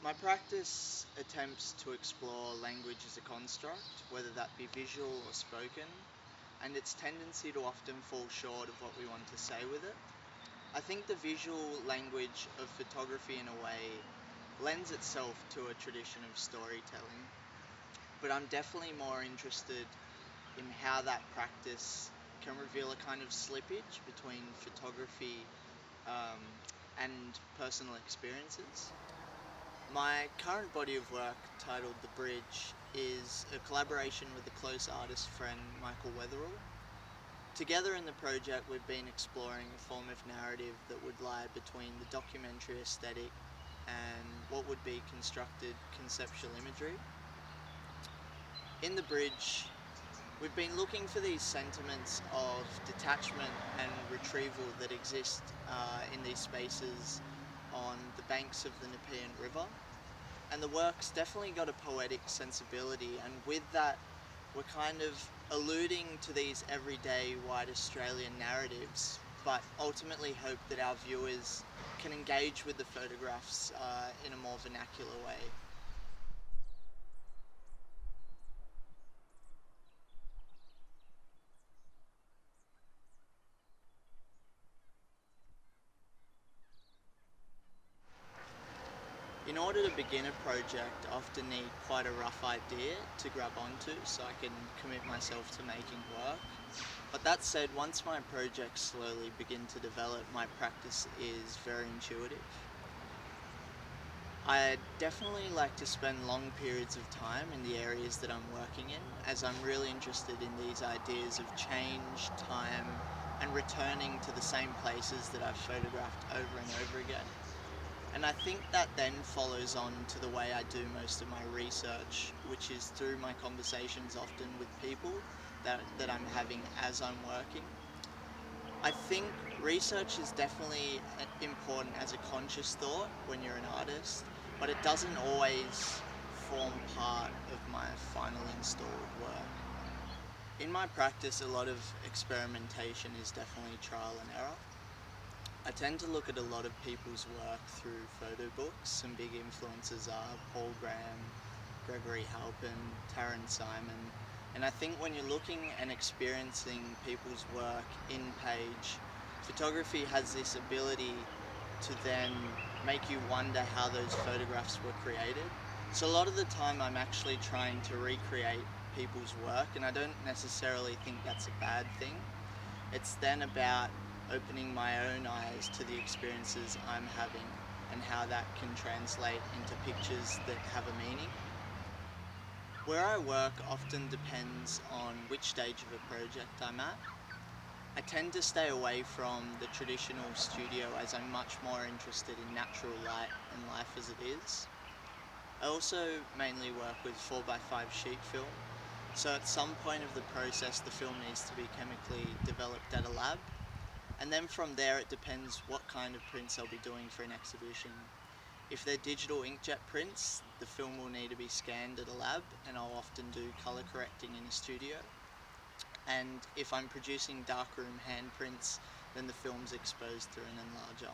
My practice attempts to explore language as a construct, whether that be visual or spoken, and its tendency to often fall short of what we want to say with it. I think the visual language of photography, in a way, lends itself to a tradition of storytelling, but I'm definitely more interested in how that practice can reveal a kind of slippage between photography um, and personal experiences. My current body of work, titled The Bridge, is a collaboration with a close artist friend, Michael Weatherall. Together in the project, we've been exploring a form of narrative that would lie between the documentary aesthetic and what would be constructed conceptual imagery. In The Bridge, we've been looking for these sentiments of detachment and retrieval that exist in these spaces on the banks of the Nepean River. And the work's definitely got a poetic sensibility, and with that, we're kind of alluding to these everyday white Australian narratives, but ultimately hope that our viewers can engage with the photographs in a more vernacular way. In order to begin a project, I often need quite a rough idea to grab onto so I can commit myself to making work. But that said, once my projects slowly begin to develop, my practice is very intuitive. I definitely like to spend long periods of time in the areas that I'm working in, as I'm really interested in these ideas of change, time, and returning to the same places that I've photographed over and over again. And I think that then follows on to the way I do most of my research, which is through my conversations often with people that I'm having as I'm working. I think research is definitely important as a conscious thought when you're an artist, but it doesn't always form part of my final installed work. In my practice, a lot of experimentation is definitely trial and error. I tend to look at a lot of people's work through photo books. Some big influences are Paul Graham, Gregory Halpin, Taryn Simon. And I think when you're looking and experiencing people's work in page, photography has this ability to then make you wonder how those photographs were created. So a lot of the time I'm actually trying to recreate people's work, and I don't necessarily think that's a bad thing. It's then about opening my own eyes to the experiences I'm having and how that can translate into pictures that have a meaning. Where I work often depends on which stage of a project I'm at. I tend to stay away from the traditional studio as I'm much more interested in natural light and life as it is. I also mainly work with 4x5 sheet film, so at some point of the process the film needs to be chemically developed at a lab, and then from there it depends what kind of prints I'll be doing for an exhibition. If they're digital inkjet prints, the film will need to be scanned at a lab, and I'll often do colour correcting in a studio. And if I'm producing darkroom handprints, then the film's exposed through an enlarger.